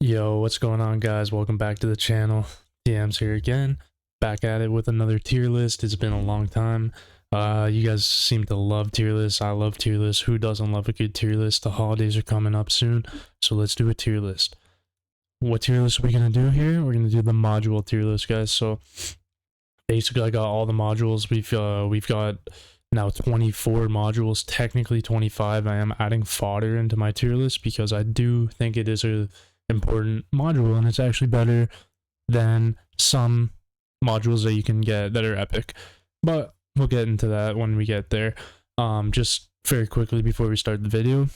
Yo, what's going on, guys? Welcome back to the channel. TeeAms here again, back at it with another tier list. It's been a long time. You guys seem to love tier lists. I love tier lists. Who doesn't love a good tier list? The holidays are coming up soon, so let's do a tier list. What tier list are we gonna do here? We're gonna do the module tier list, guys. So basically, I got all the modules. We've got now 24 modules, technically 25. I am adding fodder into my tier list because I do think it is a important module, and it's actually better than some modules that you can get that are epic, but we'll get into that when we get there. Just very quickly before we start the video,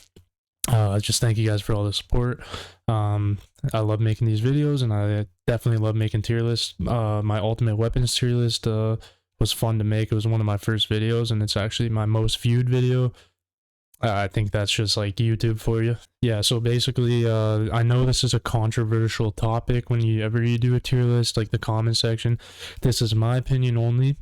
just thank you guys for all the support. I love making these videos, and I definitely love making tier lists. My ultimate weapons tier list was fun to make. It was one of my first videos, and it's actually my most viewed video. I think that's just like YouTube for you. Yeah, so basically, I know this is a controversial topic whenever you do a tier list, like the comment section. This is my opinion only.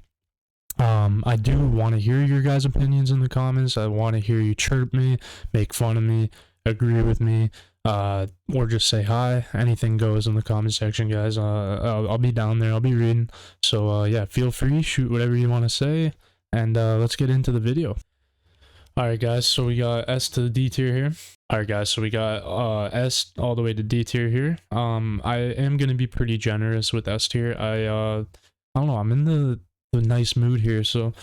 I do want to hear your guys' opinions in the comments. I want to hear you chirp me, make fun of me, agree with me, or just say hi. Anything goes in the comment section, guys. I'll be down there. I'll be reading. So yeah, feel free, shoot whatever you want to say, and let's get into the video. Alright guys, so we got S to the D tier here. Alright guys, so we got S all the way to D tier here. I am gonna be pretty generous with S tier. I don't know, I'm in the nice mood here, so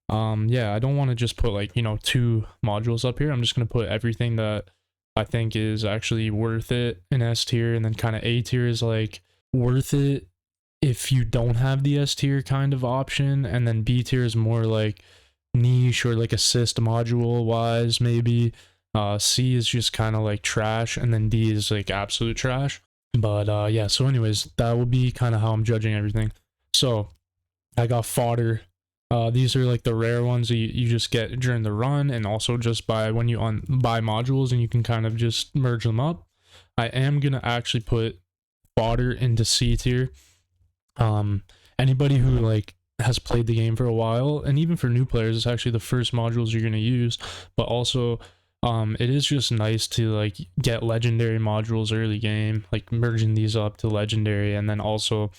yeah, I don't want to just put like, you know, 2 modules up here. I'm just gonna put everything that I think is actually worth it in S tier, and then kind of A tier is like worth it if you don't have the S tier kind of option, and then B tier is more like niche or like assist module wise maybe. C is just kind of like trash, and then D is like absolute trash. But yeah, so anyways, that will be kind of how I'm judging everything. So I got fodder. These are like the rare ones that you just get during the run, and also just by when you buy modules, and you can kind of just merge them up. I am gonna actually put fodder into C tier. Anybody who like has played the game for a while, and even for new players, it's actually the first modules you're going to use. But also it is just nice to like get legendary modules early game, like merging these up to legendary, and then also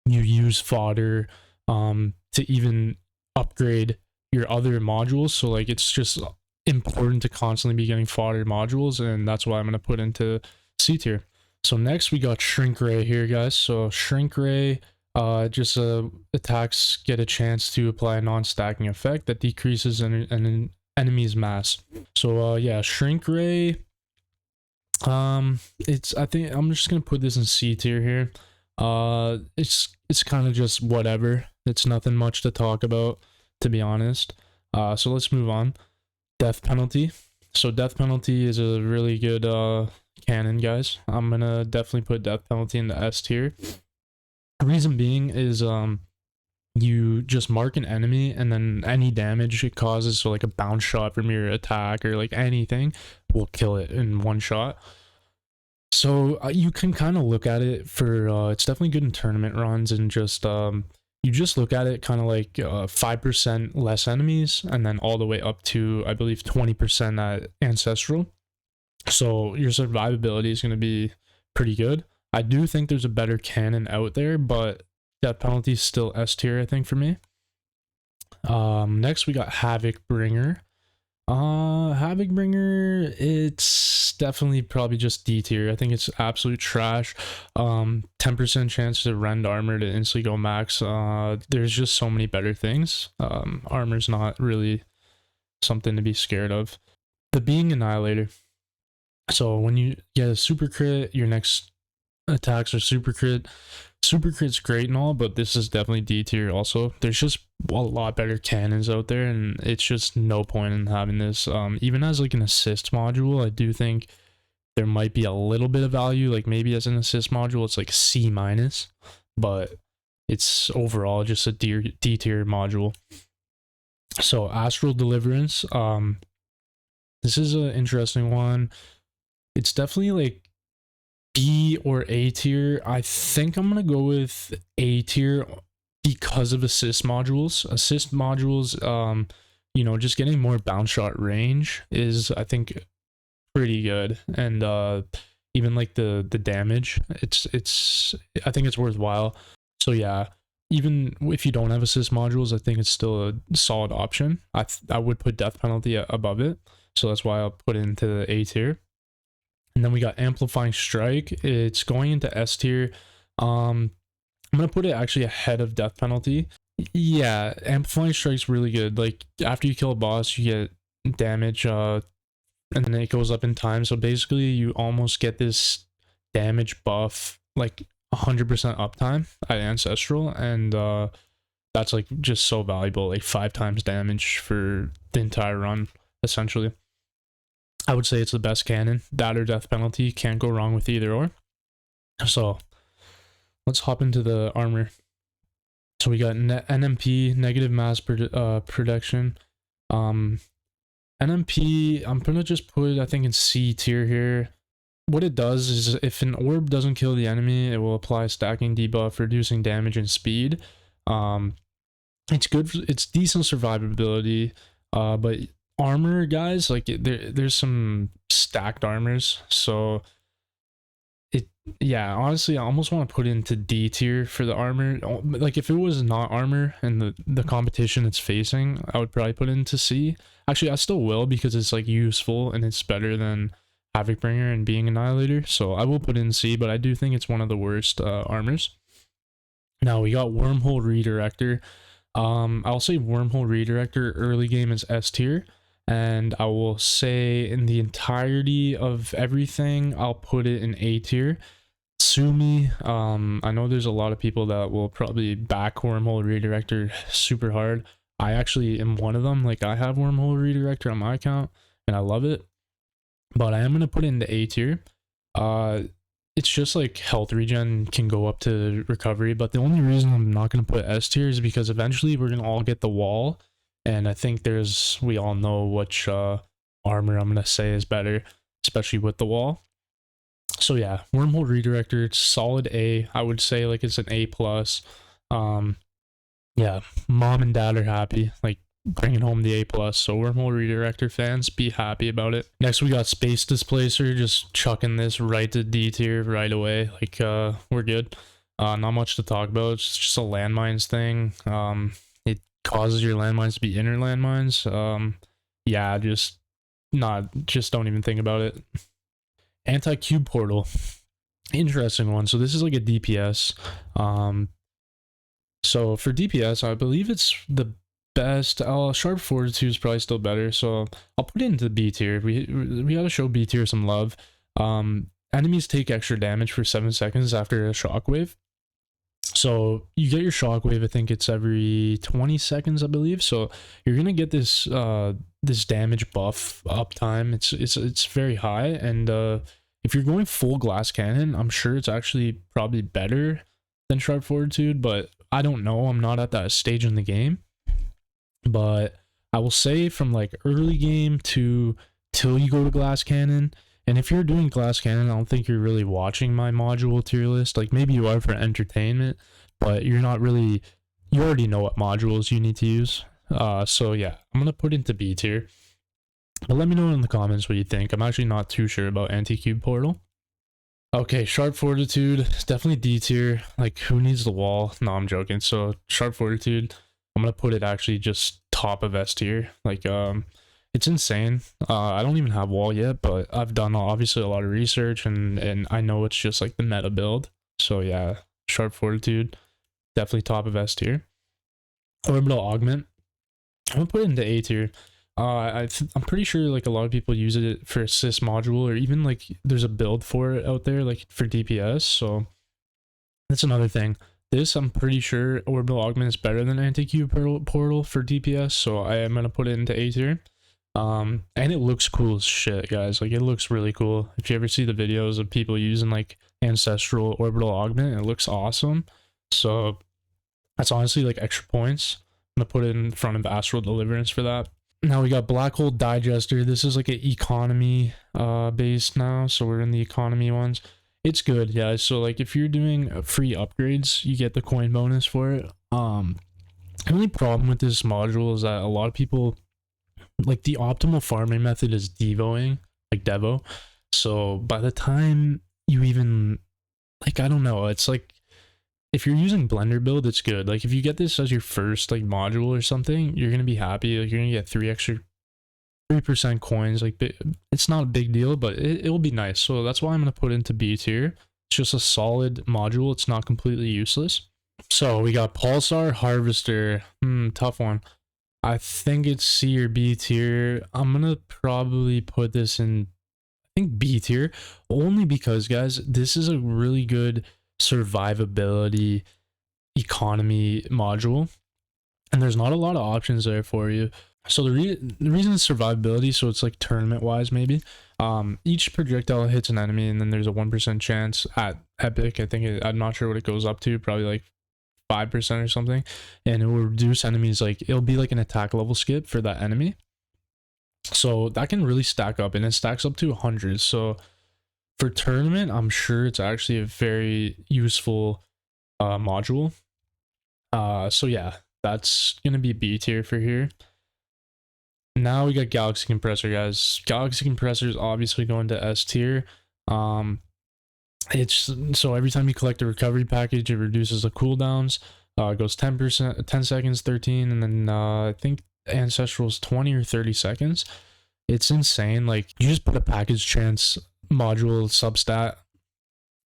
you use fodder to even upgrade your other modules. So like it's just important to constantly be getting fodder modules, and that's why I'm going to put into C tier. So next we got shrink ray here, guys. So shrink ray, just attacks get a chance to apply a non-stacking effect that decreases an enemy's mass. So yeah, shrink ray, I think I'm just gonna put this in C tier here. It's kind of just whatever. It's nothing much to talk about, to be honest. So let's move on. Death penalty. So death penalty is a really good cannon, guys. I'm gonna definitely put death penalty in the S tier. Reason being is you just mark an enemy, and then any damage it causes, so like a bounce shot from your attack or like anything, will kill it in one shot. So you can kind of look at it for it's definitely good in tournament runs, and just you just look at it kind of like 5% less enemies, and then all the way up to I believe 20% at ancestral. So your survivability is going to be pretty good. I do think there's a better cannon out there, but death penalty is still S tier, I think, for me. Next we got Havoc Bringer. Havoc Bringer, it's definitely probably just D tier. I think it's absolute trash. 10% chance to rend armor to instantly go max. There's just so many better things. Armor's not really something to be scared of. The Being Annihilator. So when you get a super crit, your next attacks are super crit. Super crit's great and all, but this is definitely D tier also. There's just a lot better cannons out there, and it's just no point in having this. Even as like an assist module, I do think there might be a little bit of value. Like maybe as an assist module, it's like C-, but it's overall just a D tier module. So Astral Deliverance. This is an interesting one. It's definitely like B or A tier. I think I'm gonna go with A tier because of assist modules. Assist modules, you know, just getting more bounce shot range is, I think, pretty good. And even like the damage. It's I think it's worthwhile. So yeah, even if you don't have assist modules, I think it's still a solid option. I would put death penalty above it, so that's why I'll put it into the A tier. And then we got amplifying strike. It's going into S tier. I'm gonna put it actually ahead of death penalty. Yeah, amplifying strike's really good. Like after you kill a boss, you get damage, and then it goes up in time. So basically, you almost get this damage buff, like 100% uptime at ancestral, and that's like just so valuable. Like 5 times damage for the entire run, essentially. I would say it's the best cannon. That or death penalty, can't go wrong with either or. So let's hop into the armor. So we got NMP, negative mass protection. NMP, I'm gonna just put, I think, in C tier here. What it does is if an orb doesn't kill the enemy, it will apply stacking debuff, reducing damage and speed. It's good, it's decent survivability, but armor, guys, like there's some stacked armors, so yeah, honestly I almost want to put it into D tier for the armor. Like if it was not armor and the competition it's facing, I would probably put it into C. Actually, I still will, because it's like useful and it's better than Havocbringer and being Annihilator, so I will put it in C, but I do think it's one of the worst armors. Now we got Wormhole Redirector. I'll say Wormhole Redirector early game is S tier, and I will say in the entirety of everything, I'll put it in A tier. Sue me. I know there's a lot of people that will probably back Wormhole Redirector super hard. I actually am one of them. Like, I have Wormhole Redirector on my account, and I love it. But I am going to put it into A tier. It's just like health regen can go up to recovery, but the only reason I'm not going to put S tier is because eventually we're going to all get the wall, and I think we all know which armor I'm going to say is better, especially with the wall. So yeah, Wormhole Redirector, it's solid A. I would say like it's an A+. Yeah, mom and dad are happy, like bringing home the A+. So Wormhole Redirector fans, be happy about it. Next we got Space Displacer, just chucking this right to D tier right away. Like we're good. Not much to talk about. It's just a landmines thing. It causes your landmines to be inner landmines. Yeah, just don't even think about it. Anti-cube portal, interesting one. So this is like a DPS. So for DPS, I believe it's the best. Sharp Fortitude is probably still better, so I'll put it into B tier. We gotta show B tier some love. Enemies take extra damage for 7 seconds after a shockwave. So you get your shockwave, I think it's every 20 seconds, I believe. So you're gonna get this this damage buff uptime. It's very high, and if you're going full glass cannon, I'm sure it's actually probably better than Sharp Fortitude, but I don't know. I'm not at that stage in the game. But I will say from like early game to till you go to glass cannon, and if you're doing glass cannon, I don't think you're really watching my module tier list. Like maybe you are for entertainment, but you're not really, you already know what modules you need to use. So yeah, I'm gonna put into B tier. But let me know in the comments what you think. I'm actually not too sure about Anti-Cube Portal. Okay, Sharp Fortitude, definitely D tier. Like, who needs the wall? No, I'm joking. So Sharp Fortitude, I'm gonna put it actually just top of S tier. Like, it's insane. I don't even have wall yet, but I've done obviously a lot of research, and I know it's just like the meta build. So yeah, Sharp Fortitude, definitely top of S tier. Orbital Augment, I'm gonna put it into A tier. I'm pretty sure like a lot of people use it for assist module, or even like there's a build for it out there like for DPS. So that's another thing. This, I'm pretty sure Orbital Augment is better than Anti-Cube Portal for DPS, so I am gonna put it into A tier. And it looks cool as shit, guys. Like, it looks really cool. If you ever see the videos of people using like Ancestral Orbital Augment, it looks awesome. So that's honestly like extra points. I'm gonna put it in front of Astral Deliverance for that. Now we got Black Hole Digester. This is like an economy based now, so we're in the economy ones. It's good, yeah. So like if you're doing free upgrades, you get the coin bonus for it. The only problem with this module is that a lot of people, like, the optimal farming method is devoing, like Devo. So by the time you even, like, I don't know, it's like, if you're using Blender build, it's good. Like, if you get this as your first like module or something, you're gonna be happy. Like, you're gonna get 3% coins. Like, it's not a big deal, but it'll be nice. So that's why I'm gonna put it into B tier. It's just a solid module. It's not completely useless. So we got Pulsar Harvester. Tough one. I think it's C or B tier. I'm gonna probably put this in, I think, B tier, only because, guys, this is a really good survivability economy module, and there's not a lot of options there for you. So the reason it's survivability, so it's like tournament wise, maybe each projectile hits an enemy, and then there's a 1% chance at epic. I think I'm not sure what it goes up to, probably like 5% or something, and it will reduce enemies, like it'll be like an attack level skip for that enemy. So that can really stack up, and it stacks up to 100. So for tournament, I'm sure it's actually a very useful module. So yeah, that's gonna be B tier for here. Now we got Galaxy Compressor, guys. Galaxy Compressor is obviously going to S tier. It's so every time you collect a recovery package, it reduces the cooldowns. It goes 10%, 10 seconds, 13, and then I think Ancestral is 20 or 30 seconds. It's insane. Like, you just put a package chance module substat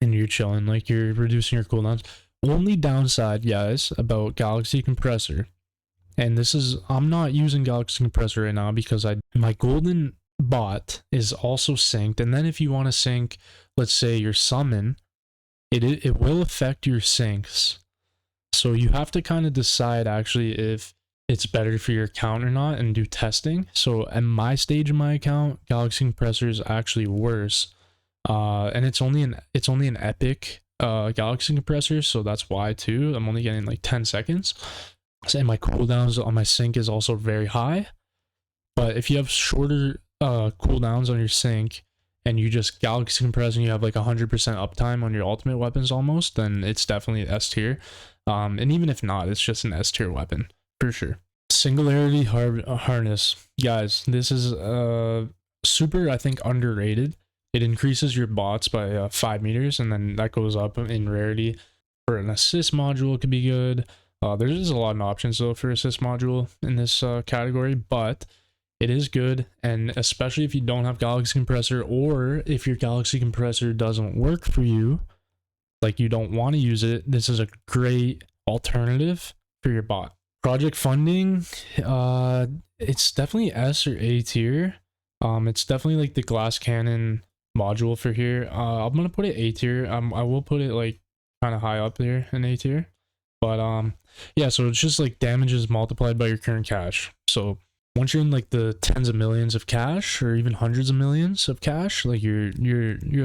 and you're chilling. Like, you're reducing your cooldowns. Only downside, guys, about Galaxy Compressor, and this is, I'm not using Galaxy Compressor right now because my golden bot is also synced, and then if you want to sync, let's say, your summon, it will affect your syncs. So you have to kind of decide actually if it's better for your account or not, and do testing. So at my stage of my account, Galaxy Compressor is actually worse, and it's only an epic Galaxy Compressor, so that's why too. I'm only getting like 10 seconds, and my cooldowns on my sync is also very high. But if you have shorter cooldowns on your sync, and you just Galaxy Compress and you have like 100% uptime on your ultimate weapons almost, then it's definitely S tier. And even if not, it's just an S tier weapon for sure. Singularity Harness, guys, this is super, I think, underrated. It increases your bots by 5 meters, and then that goes up in rarity. For an assist module, it could be good. There's a lot of options though for assist module in this category, but it is good. And especially if you don't have Galaxy Compressor, or if your Galaxy Compressor doesn't work for you, like you don't want to use it, this is a great alternative for your bot. Project funding, it's definitely S or A tier. It's definitely like the glass cannon module for here. I'm gonna put it A tier. I will put it like kind of high up there in A tier, but yeah, so it's just like damages multiplied by your current cash. So once you're in like the tens of millions of cash, or even hundreds of millions of cash, like you're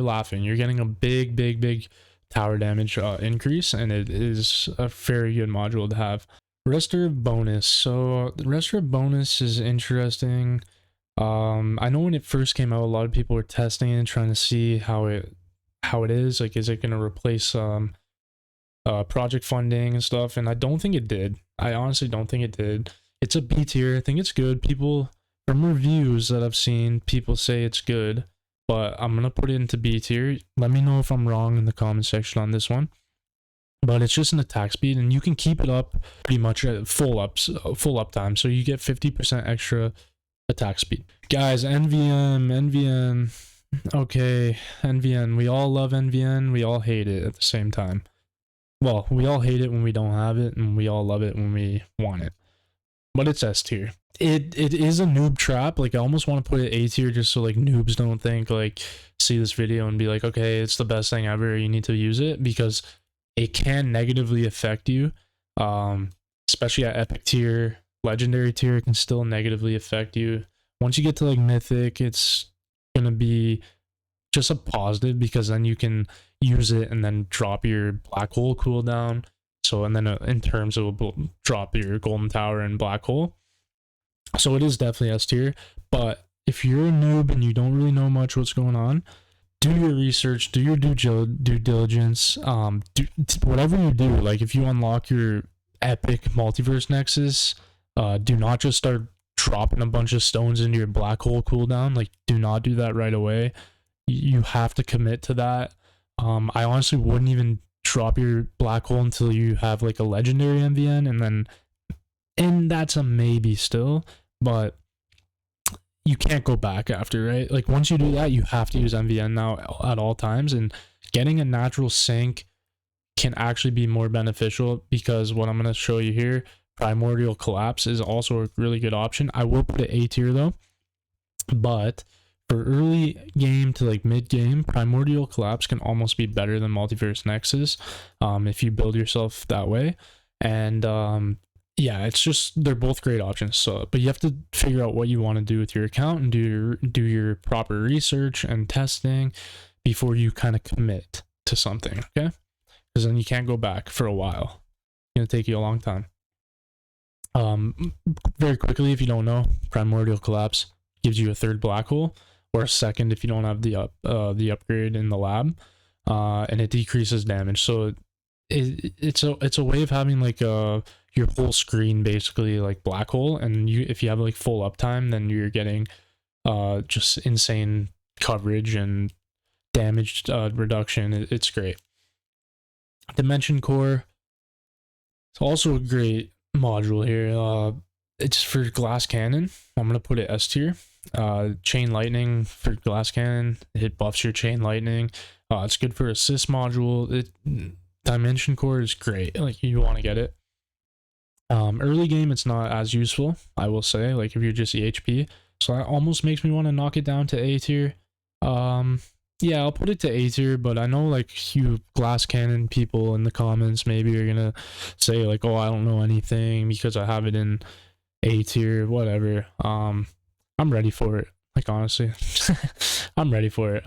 laughing. You're getting a big tower damage increase, and it is a very good module to have. Restorative bonus. So the restorative bonus is interesting. I know when it first came out, a lot of people were testing it and trying to see how it is. Like, is it going to replace project funding and stuff? And I don't think it did. I honestly don't think it did. It's a B tier. I think it's good. People, from reviews that I've seen, people say it's good, but I'm gonna put it into B tier. Let me know if I'm wrong in the comment section on this one. But it's just an attack speed, and you can keep it up pretty much at full uptime, so you get 50% extra attack speed. Guys, NVN. Okay, NVN. We all love NVN. We all hate it at the same time. Well, we all hate it when we don't have it, and we all love it when we want it. But it's S tier. It is a noob trap. Like, I almost want to put it A tier just so like noobs don't think, like, see this video and be like, okay, it's the best thing ever, you need to use it, because it can negatively affect you. Especially at epic tier. Legendary tier, it can still negatively affect you. Once you get to like mythic, it's gonna be just a positive, because then you can use it and then drop your black hole cooldown. So, and then in terms, it will drop your golden tower and black hole. So it is definitely S tier. But if you're a noob and you don't really know much what's going on, do your research, do your due diligence. Whatever you do, like if you unlock your epic multiverse nexus, do not just start dropping a bunch of stones into your black hole cooldown. Like, do not do that right away. You have to commit to that. I honestly wouldn't even drop your black hole until you have like a legendary MVN, and that's a maybe still, but you can't go back after, right? Like once you do that, you have to use MVN now at all times, and getting a natural sync can actually be more beneficial, because what I'm going to show you here, Primordial Collapse, is also a really good option. I will put it A tier though, but for early game to like mid game, Primordial Collapse can almost be better than Multiverse Nexus if you build yourself that way. And yeah, it's just, they're both great options. So, but you have to figure out what you want to do with your account and do your proper research and testing before you kind of commit to something, okay? Because then you can't go back for a while. It's gonna take you a long time. Very quickly, if you don't know, Primordial Collapse gives you a third black hole, or a second if you don't have the upgrade in the lab, and it decreases damage. So it's a way of having like your whole screen basically like black hole, and if you have like full uptime, then you're getting just insane coverage and damage reduction. It's great. Dimension Core, it's also a great module here. It's for Glass Cannon. I'm gonna put it S tier. Chain Lightning for Glass Cannon, it buffs your Chain Lightning. It's good for assist module. Dimension Core is great, like you want to get it. Early game it's not as useful, I will say, like if you're just EHP, so that almost makes me want to knock it down to A tier. Yeah, I'll put it to A tier, but I know like you Glass Cannon people in the comments maybe are gonna say like, oh, I don't know anything because I have it in A tier, whatever. I'm ready for it, like honestly. I'm ready for it.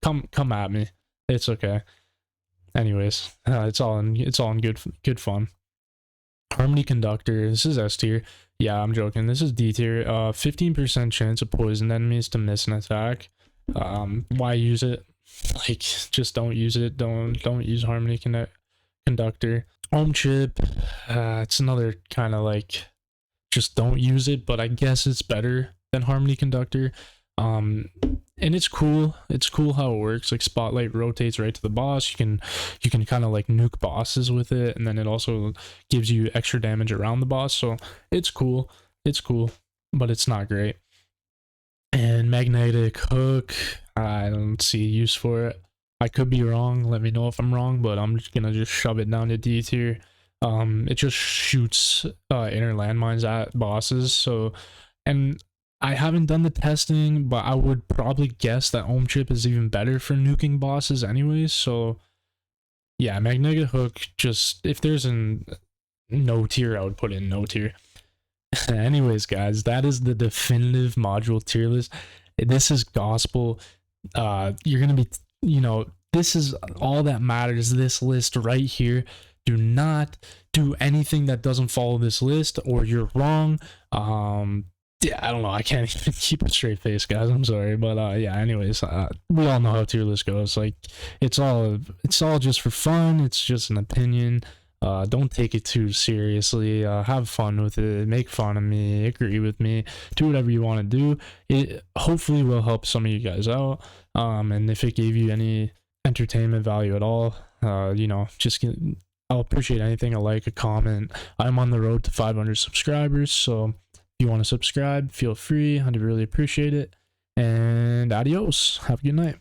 Come at me, it's okay. Anyways, it's all in good fun. Harmony Conductor, this is S tier. Yeah, I'm joking, this is D tier. 15% chance of poison enemies to miss an attack. Why use it? Like, just don't use it. Don't use Harmony Conductor. Home Chip, it's another kind of like, just don't use it, but I guess it's better than Harmony Conductor. And it's cool how it works. Like Spotlight rotates right to the boss. You can kind of like nuke bosses with it, and then it also gives you extra damage around the boss. So it's cool, but it's not great. And Magnetic Hook, I don't see use for it. I could be wrong, let me know if I'm wrong, but I'm just gonna shove it down to D tier. It just shoots inner landmines at bosses. So, and I haven't done the testing, but I would probably guess that Home Chip is even better for nuking bosses anyways. So yeah, Magnetic Hook, just if there's an no tier, I would put in no tier. Anyways, guys, that is the definitive module tier list. This is gospel. You're gonna be, this is all that matters. This list right here. Do not do anything that doesn't follow this list, or you're wrong. Yeah, I don't know. I can't even keep a straight face, guys. I'm sorry, but yeah. Anyways, we all know how tier list goes. Like, it's all just for fun. It's just an opinion. Don't take it too seriously. Have fun with it. Make fun of me. Agree with me. Do whatever you want to do. It hopefully will help some of you guys out. And if it gave you any entertainment value at all, I'll appreciate anything. A like, a comment. I'm on the road to 500 subscribers, so if you want to subscribe, feel free. I'd really appreciate it. And adios. Have a good night.